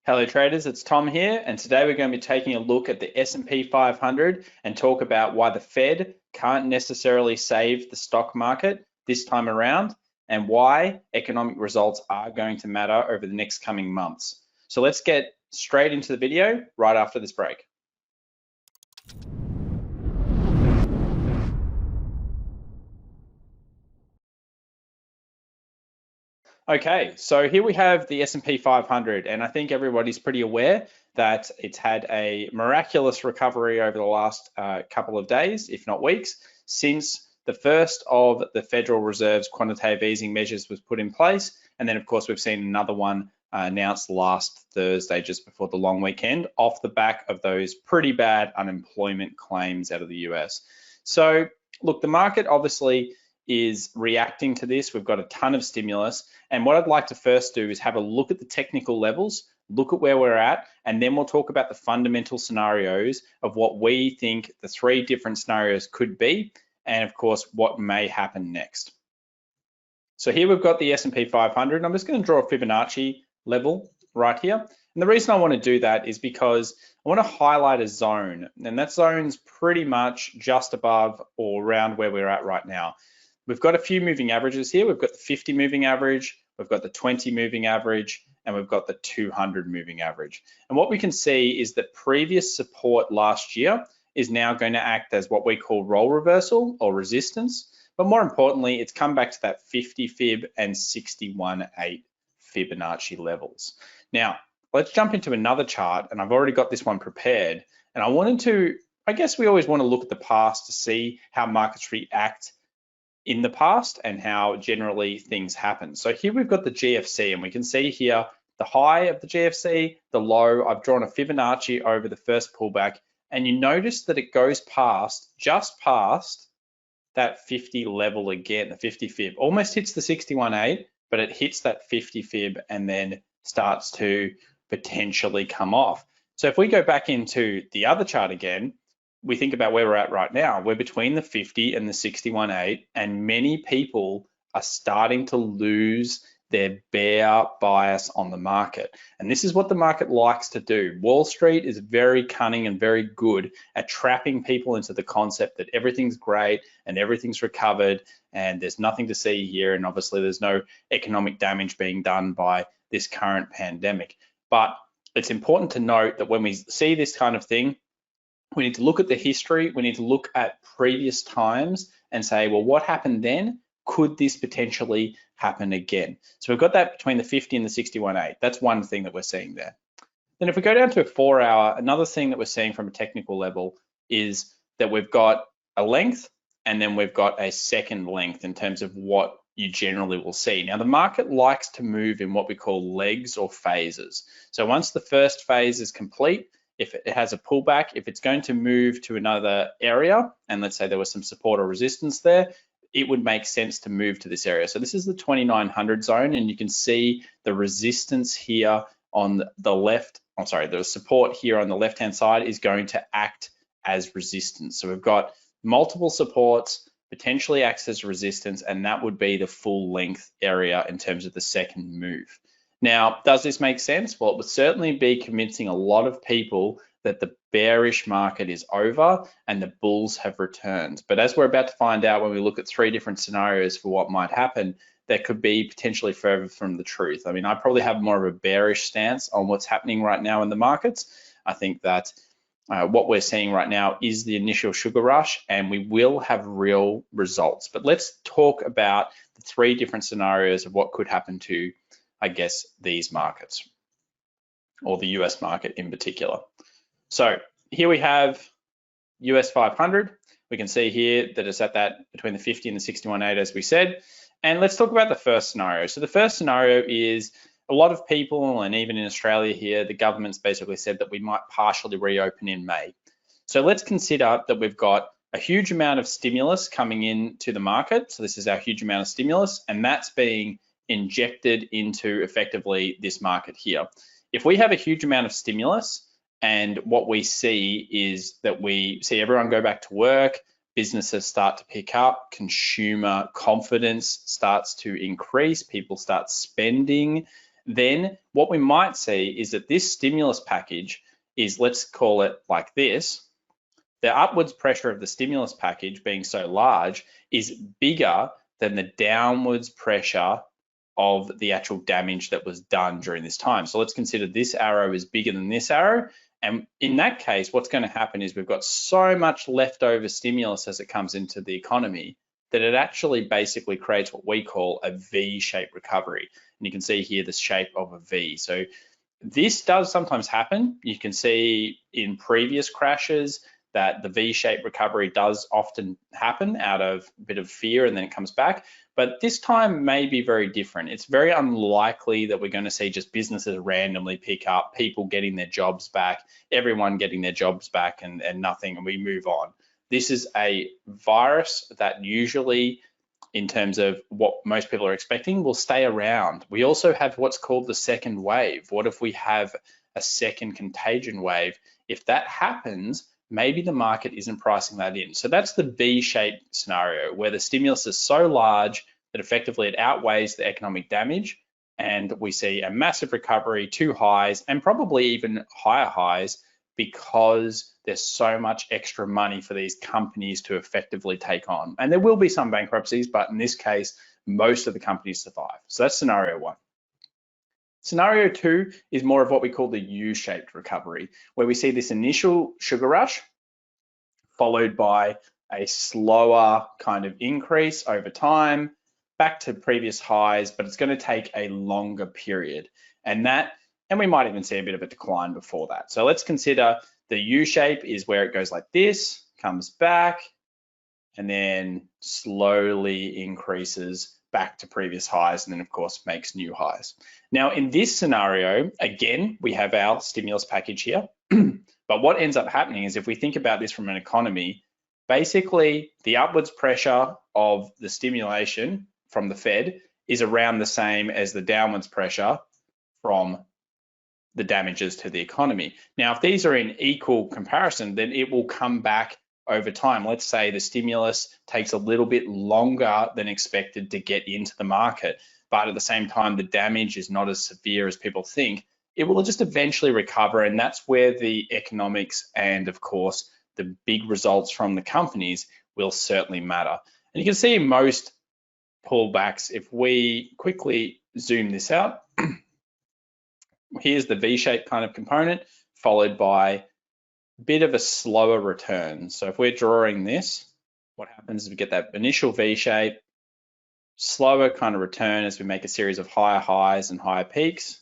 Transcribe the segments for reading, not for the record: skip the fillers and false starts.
Hello traders, it's Tom here, and today we're going to be taking a look at the S&P 500 and talk about why the Fed can't necessarily save the stock market this time around and why economic results are going to matter over the next coming months. So let's get straight into the video right after this break. Okay, so here we have the S&P 500, and I think everybody's pretty aware that it's had a miraculous recovery over the last couple of days, if not weeks, since the first of the Federal Reserve's quantitative easing measures was put in place. And then, of course, we've seen another one announced last Thursday, just before the long weekend, off the back of those pretty bad unemployment claims out of the US. So, look, the market obviously is reacting to this. We've got a ton of stimulus. And what I'd like to first do is have a look at the technical levels, look at where we're at, and then we'll talk about the fundamental scenarios of what we think the three different scenarios could be, and of course, what may happen next. So here we've got the S&P 500, and I'm just going to draw a Fibonacci level right here. And the reason I want to do that is because I want to highlight a zone, and that zone's pretty much just above or around where we're at right now. We've got a few moving averages here. We've got the 50 moving average, we've got the 20 moving average, and we've got the 200 moving average. And what we can see is that previous support last year is now going to act as what we call role reversal or resistance. But more importantly, it's come back to that 50 fib and 61.8 Fibonacci levels. Now, let's jump into another chart, and I've already got this one prepared. And I wanted to, I guess we always want to look at the past to see how markets react in the past and how generally things happen. So here we've got the GFC, and we can see here the high of the GFC, the low. I've drawn a Fibonacci over the first pullback, and you notice that it goes past, just past that 50 level again, the 50 fib, almost hits the 61.8, but it hits that 50 fib and then starts to potentially come off. So if we go back into the other chart again, we think about where we're at right now. We're between the 50 and the 61.8, and many people are starting to lose their bear bias on the market. And this is what the market likes to do. Wall Street is very cunning and very good at trapping people into the concept that everything's great and everything's recovered and there's nothing to see here. And obviously there's no economic damage being done by this current pandemic. But it's important to note that when we see this kind of thing, we need to look at the history, we need to look at previous times and say, well, what happened then? Could this potentially happen again? So we've got that between the 50 and the 61.8. That's one thing that we're seeing there. Then if we go down to a 4 hour, another thing that we're seeing from a technical level is that we've got a length and then we've got a second length in terms of what you generally will see. Now, the market likes to move in what we call legs or phases. So once the first phase is complete, if it has a pullback, if it's going to move to another area, and let's say there was some support or resistance there, it would make sense to move to this area. So this is the 2900 zone, and you can see the resistance here on the left, the support here on the left-hand side is going to act as resistance. So we've got multiple supports, potentially acts as resistance, and that would be the full length area in terms of the second move. Now, does this make sense? Well, it would certainly be convincing a lot of people that the bearish market is over and the bulls have returned. But as we're about to find out when we look at three different scenarios for what might happen, that could be potentially further from the truth. I mean, I probably have more of a bearish stance on what's happening right now in the markets. I think that what we're seeing right now is the initial sugar rush, and we will have real results. But let's talk about the three different scenarios of what could happen to, I guess, these markets, or the US market in particular. So here we have US 500. We can see here that it's at that between the 50 and the 61.8, as we said. And let's talk about the first scenario. So the first scenario is a lot of people, and even in Australia here, the government's basically said that we might partially reopen in May. So let's consider that we've got a huge amount of stimulus coming into the market. So this is our huge amount of stimulus, and that's being injected into effectively this market here. If we have a huge amount of stimulus, and what we see is that we see everyone go back to work, businesses start to pick up, consumer confidence starts to increase, people start spending, then what we might see is that this stimulus package is, let's call it like this, the upwards pressure of the stimulus package being so large is bigger than the downwards pressure of the actual damage that was done during this time. So let's consider this arrow is bigger than this arrow. And in that case, what's going to happen is we've got so much leftover stimulus as it comes into the economy that it actually basically creates what we call a V-shaped recovery. And you can see here the shape of a V. So this does sometimes happen. You can see in previous crashes that the V-shaped recovery does often happen out of a bit of fear and then it comes back. But this time may be very different. It's very unlikely that we're going to see just businesses randomly pick up, people getting their jobs back, everyone getting their jobs back and nothing, and we move on. This is a virus that usually, in terms of what most people are expecting, will stay around. We also have what's called the second wave. What if we have a second contagion wave? If that happens, maybe the market isn't pricing that in. So that's the V-shaped scenario where the stimulus is so large that effectively it outweighs the economic damage and we see a massive recovery to highs and probably even higher highs because there's so much extra money for these companies to effectively take on. And there will be some bankruptcies, but in this case, most of the companies survive. So that's scenario one. Scenario two is more of what we call the U-shaped recovery, where we see this initial sugar rush followed by a slower kind of increase over time back to previous highs, but it's going to take a longer period. And we might even see a bit of a decline before that. So let's consider the U-shape is where it goes like this, comes back, and then slowly increases back to previous highs, and then of course makes new highs. Now in this scenario, again, we have our stimulus package here, but what ends up happening is if we think about this from an economy, basically the upwards pressure of the stimulation from the Fed is around the same as the downwards pressure from the damages to the economy. Now, if these are in equal comparison, then it will come back over time. Let's say the stimulus takes a little bit longer than expected to get into the market, but at the same time, the damage is not as severe as people think. It will just eventually recover, and that's where the economics and, of course, the big results from the companies will certainly matter. And you can see in most pullbacks, if we quickly zoom this out, here's the V-shaped kind of component, followed by a bit of a slower return. So if we're drawing this, what happens is we get that initial V-shape, slower kind of return as we make a series of higher highs and higher peaks.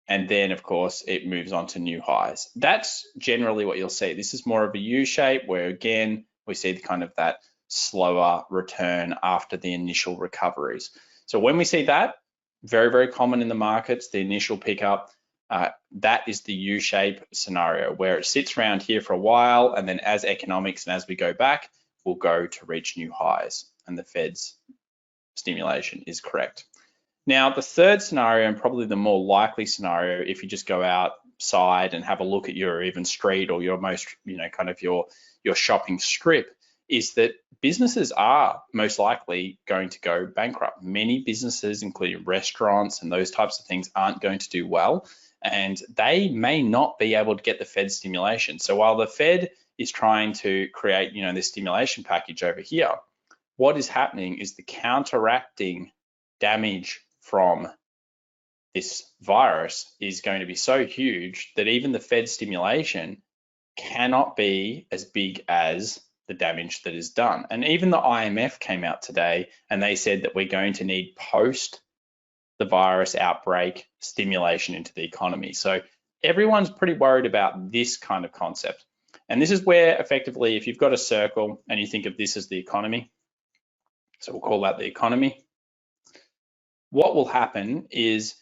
And then, of course, it moves on to new highs. That's generally what you'll see. This is more of a U-shape where, again, we see kind of that slower return after the initial recoveries. So when we see that, very, very common in the markets, the initial pickup, that is the U-shape scenario where it sits around here for a while, and then as economics and as we go back, we'll go to reach new highs, and the Fed's stimulation is correct. Now, the third scenario, and probably the more likely scenario, if you just go outside and have a look at your even street or your most, kind of your shopping strip, is that businesses are most likely going to go bankrupt. Many businesses, including restaurants and those types of things, aren't going to do well, and they may not be able to get the Fed stimulation. So while the Fed is trying to create, this stimulation package over here, what is happening is the counteracting damage from this virus is going to be so huge that even the Fed stimulation cannot be as big as the damage that is done. And even the IMF came out today and they said that we're going to need post the virus outbreak stimulation into the economy. So everyone's pretty worried about this kind of concept. And this is where effectively, if you've got a circle and you think of this as the economy, so we'll call that the economy, what will happen is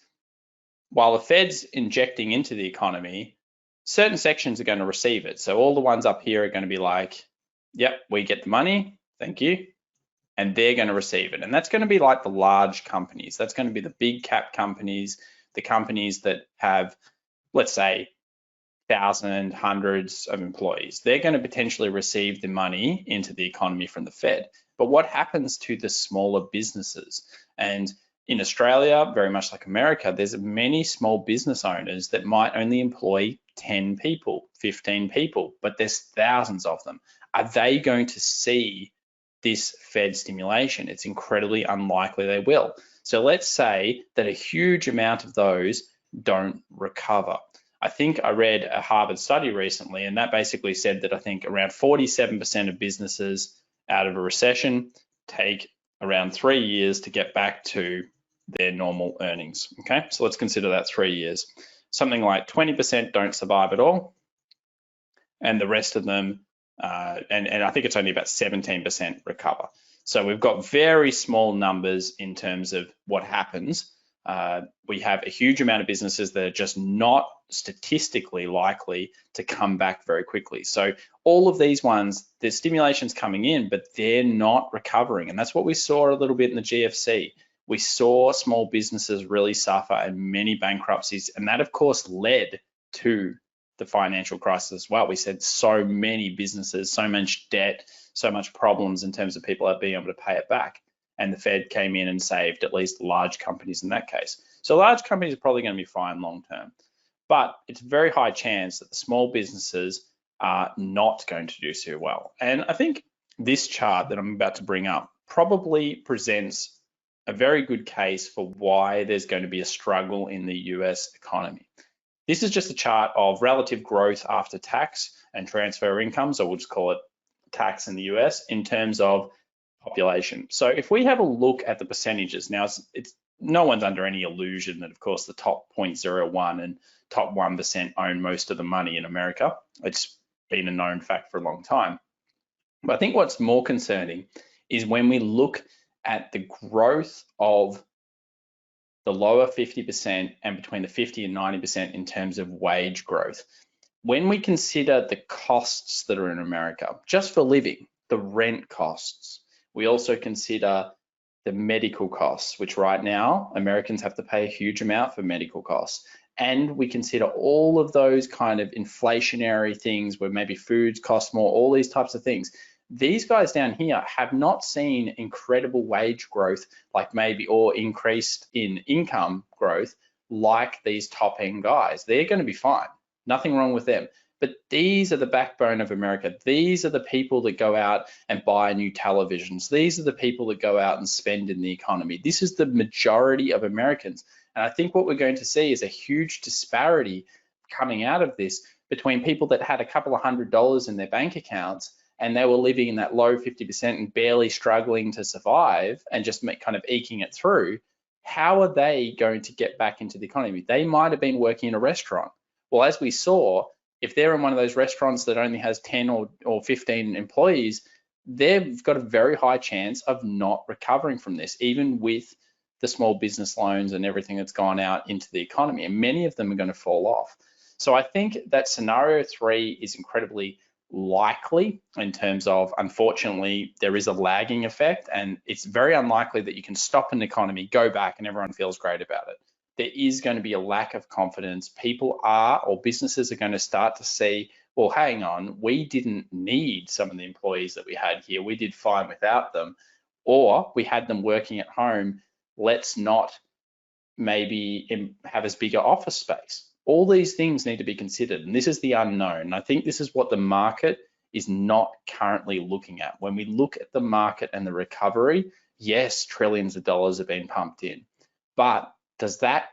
while the Fed's injecting into the economy, certain sections are going to receive it. So all the ones up here are going to be like, yep, we get the money, thank you, and they're going to receive it. And that's going to be like the large companies. That's going to be the big cap companies, the companies that have, let's say, thousands, hundreds of employees. They're going to potentially receive the money into the economy from the Fed. But what happens to the smaller businesses? And In Australia, very much like America, there's many small business owners that might only employ 10 people, 15 people, but there's thousands of them. Are they going to see this Fed stimulation? It's incredibly unlikely they will. So let's say that a huge amount of those don't recover. I think I read a Harvard study recently, and that basically said that I think around 47% of businesses out of a recession take around 3 years to get back to their normal earnings. Okay, so let's consider that 3 years. Something like 20% don't survive at all, and the rest of them, and I think it's only about 17% recover. So we've got very small numbers in terms of what happens. We have a huge amount of businesses that are just not statistically likely to come back very quickly. So all of these ones, there's stimulations coming in, but they're not recovering. And that's what we saw a little bit in the GFC. We saw small businesses really suffer and many bankruptcies. And that, of course, led to the financial crisis as well. We said so many businesses, so much debt, so much problems in terms of people not being able to pay it back. And the Fed came in and saved at least large companies in that case. So large companies are probably going to be fine long term, but it's a very high chance that the small businesses are not going to do so well. And I think this chart that I'm about to bring up probably presents a very good case for why there's going to be a struggle in the US economy. This is just a chart of relative growth after tax and transfer incomes, or we'll just call it tax in the US, in terms of population. So if we have a look at the percentages, now it's no one's under any illusion that, of course, the top 0.01 and top 1% own most of the money in America. It's been a known fact for a long time. But I think what's more concerning is when we look at the growth of the lower 50% and between the 50 and 90% in terms of wage growth. When we consider the costs that are in America, just for living, the rent costs, we also consider the medical costs, which right now Americans have to pay a huge amount for medical costs. And we consider all of those kind of inflationary things where maybe foods cost more, all these types of things. These guys down here have not seen incredible wage growth like maybe, or increased in income growth like these top end guys. They're going to be fine. Nothing wrong with them. But these are the backbone of America. These are the people that go out and buy new televisions. These are the people that go out and spend in the economy. This is the majority of Americans. And I think what we're going to see is a huge disparity coming out of this between people that had a couple of $100s in their bank accounts and they were living in that low 50% and barely struggling to survive and just kind of eking it through. How are they going to get back into the economy? They might have been working in a restaurant. Well, as we saw, if they're in one of those restaurants that only has 10 or 15 employees, they've got a very high chance of not recovering from this, even with the small business loans and everything that's gone out into the economy. And many of them are going to fall off. So I think that scenario 3 is incredibly likely in terms of, unfortunately, there is a lagging effect, and it's very unlikely that you can stop an economy, go back, and everyone feels great about it. There is going to be a lack of confidence. People are, or businesses are going to start to see, well, hang on, we didn't need some of the employees that we had here. We did fine without them, or we had them working at home. Let's not maybe have as bigger office space. All these things need to be considered, and this is the unknown. I think this is what the market is not currently looking at. When we look at the market and the recovery, yes, trillions of dollars have been pumped in, but does that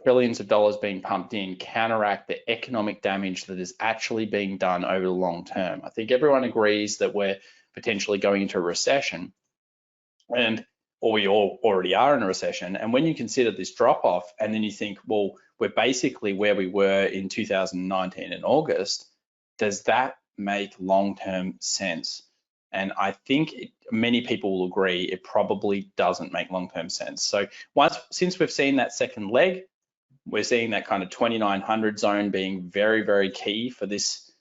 trillions of dollars being pumped in counteract the economic damage that is actually being done over the long term? I think everyone agrees that we're potentially going into a recession, or we all already are in a recession. And when you consider this drop off, and then you think, well, we're basically where we were in 2019 in August, does that make long-term sense? And I think many people will agree it probably doesn't make long-term sense. So since we've seen that second leg, we're seeing that kind of 2900 zone being very, very key for this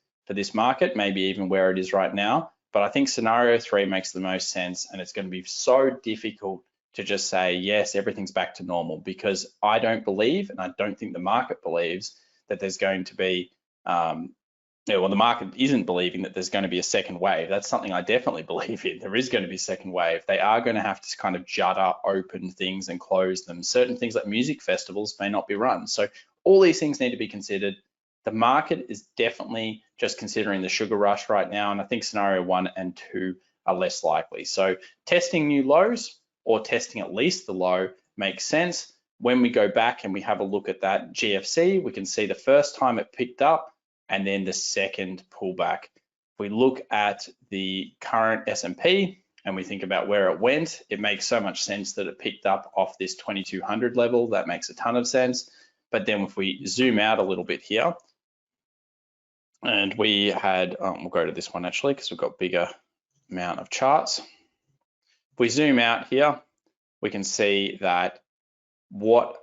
market, maybe even where it is right now. But I think scenario 3 makes the most sense, and it's going to be so difficult to just say, yes, everything's back to normal, because I don't believe, and I don't think the market believes, that there's going to be Yeah, well, the market isn't believing that there's going to be a second wave. That's something I definitely believe in. There is going to be a second wave. They are going to have to kind of jutter open things and close them. Certain things like music festivals may not be run. So all these things need to be considered. The market is definitely just considering the sugar rush right now. And I think scenario 1 and 2 are less likely. So testing new lows or testing at least the low makes sense. When we go back and we have a look at that GFC, we can see the first time it picked up and then the second pullback. If we look at the current S&P and we think about where it went, it makes so much sense that it picked up off this 2200 level. That makes a ton of sense. But then if we zoom out a little bit here, and we had, we'll go to this one actually because we've got bigger amount of charts. If we zoom out here, we can see that what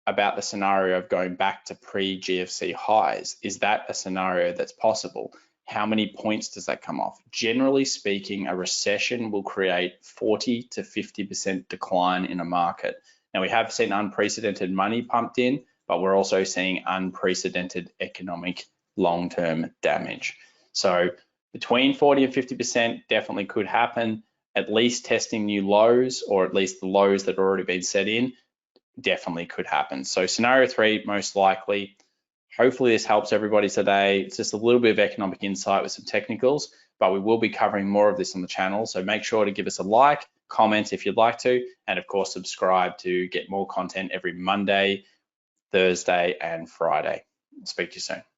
about the scenario of going back to pre-GFC highs? Is that a scenario that's possible? How many points does that come off? Generally speaking, a recession will create 40 to 50% decline in a market. Now, we have seen unprecedented money pumped in, but we're also seeing unprecedented economic long-term damage. So between 40 and 50% definitely could happen. At least testing new lows, or at least the lows that have already been set in, definitely could happen. So scenario 3, most likely. Hopefully this helps everybody today. It's just a little bit of economic insight with some technicals, but we will be covering more of this on the channel. So make sure to give us a like, comment if you'd like to, and of course, subscribe to get more content every Monday, Thursday, and Friday. Speak to you soon.